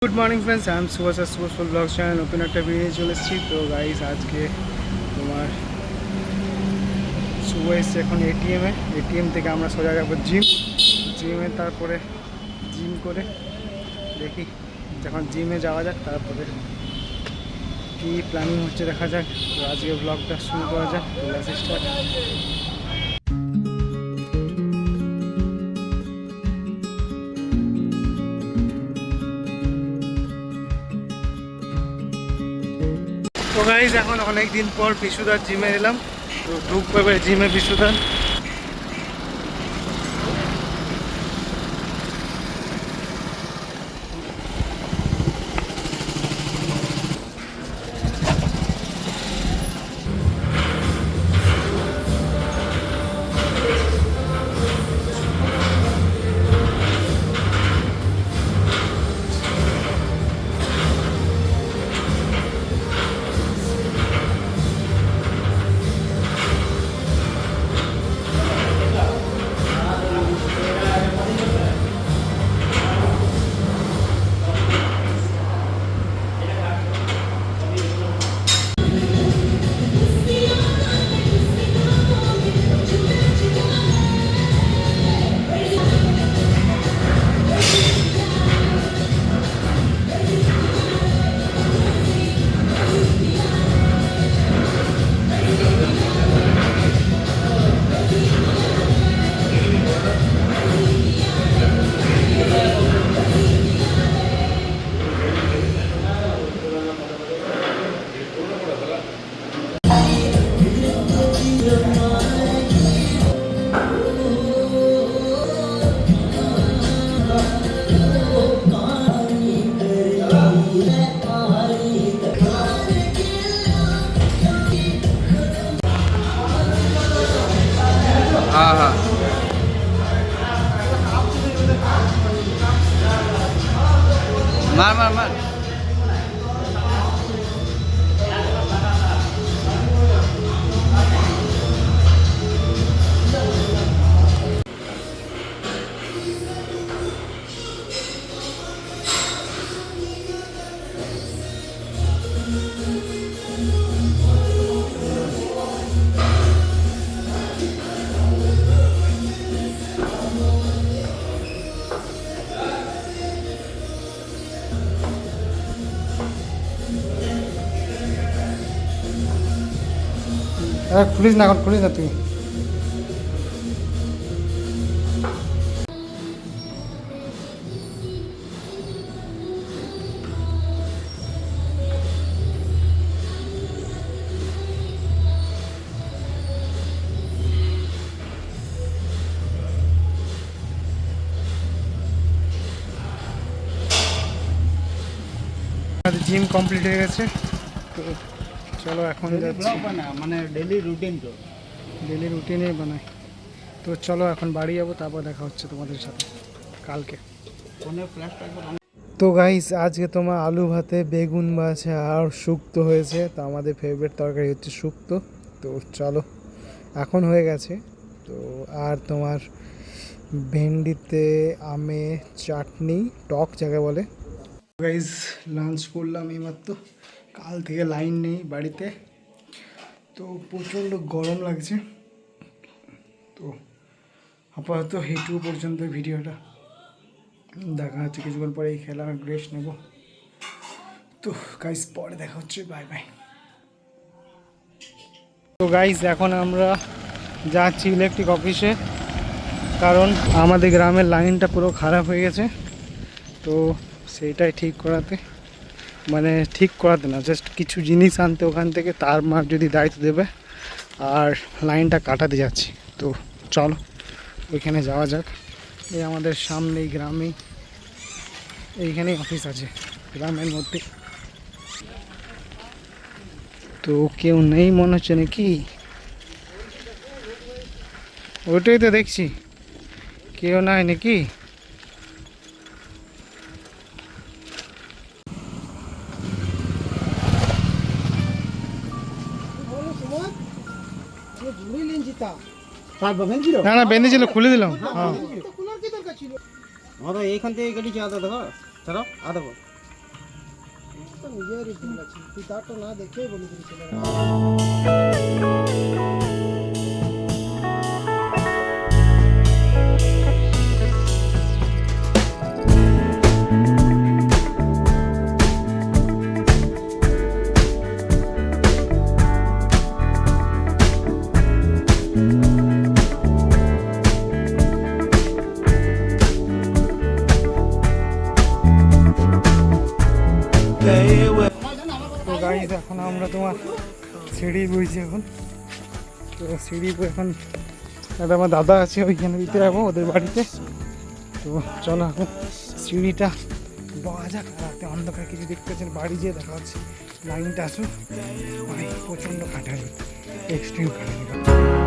Good morning friends, I am सुबह से सुबह ब्लॉग चैनल नतून एक भिडियो चले गाइस आज के तुम्हार सुबह एसे एटीएम থেকে আমরা সোজা যাব জিমে তারপরে জিম করে দেখি যখন জিমে যাওয়া যাক তারপরে কি প্ল্যানিং হচ্ছে দেখা যাক। তো আজকে ব্লগটা শুরু করা যাক। তো লেটস স্টার্ট। তো গাইজ এখন অনেক দিন পর বিশুদার জিমে এলাম। তো ঢুকবে জিমে বিশুদার। हाँ हाँ मार मार मार। খুলিস না, এখন খুলিস না তুই। জিম কমপ্লিট হয়ে গেছে। তো চলো এখন যাচ্ছি। মানে ডেলি রুটিন, তো ডেলি রুটিনে বানাই। তো চলো এখন বাড়ি যাবো, তারপর দেখা হচ্ছে তোমাদের সাথে কালকে। ফোনে ফ্ল্যাশটা একবার। তো গাইস আজকে তোমার আলু ভাতে বেগুন মাছে আর শুক্তো হয়েছে। তো আমাদের ফেভারিট তরকারি হচ্ছে শুক্তো। তো চলো এখন হয়ে গেছে। তো আর তোমার ভেন্ডিতে আমে চাটনি, টক যাকে বলে। গাইস লাঞ্চ করলাম এইমাত্র। কাল থেকে লাইন নেই বাড়িতে, তো প্রচণ্ড গরম লাগছে। তো আপাতত এইটুকু পর্যন্ত ভিডিওটা দেখা হচ্ছে। কিছুক্ষণ পরে এই খেলা রেস্ট নেব। তো গাইস পরে দেখা হচ্ছে, বাই বাই। তো গাইস এখন আমরা যাচ্ছি ইলেকট্রিক অফিসে, কারণ আমাদের গ্রামের লাইনটা পুরো খারাপ হয়ে গেছে। তো সেইটাই ঠিক করাতে, মানে ঠিক করাতে না, জাস্ট কিছু জিনিস আনতে ওখান থেকে, তার মার যদি দায়িত্ব দেবে, আর লাইনটা কাটাতে যাচ্ছি। তো চলো ওইখানে যাওয়া যাক। এই আমাদের সামনেই গ্রামেই, এইখানেই অফিস আছে গ্রামের মধ্যে। তো কেউ নেই মনে হচ্ছে নাকি, ওইটাই তো দেখছি কেউ নাই নাকি। না না বেঁধেছিল, খুলে দিলাম। হ্যাঁ এইখান থেকে গাড়ি চালাতে দেখো, ছাড়াও আদা নিজেরই ভুল আছে, তুই তারটা না দেখেই বলে দিয়েছিল। তো গাইজ এখন আমরা তোমার সিঁড়ি বইছি এখন। তো সিঁড়ি বই এখন একটা আমার দাদা আছে ওইখানে দিতে যাবো ওদের বাড়িতে। তো চলো এখন সিঁড়িটা বয়া যাক। রাতে অন্ধকার কিছু দেখতে পাচ্ছেন, বাড়ি যেয়ে দেখা হচ্ছে। লাইনটা আসুক, অনেক প্রচণ্ড খাটালি, এক্সট্রিম খাটালি।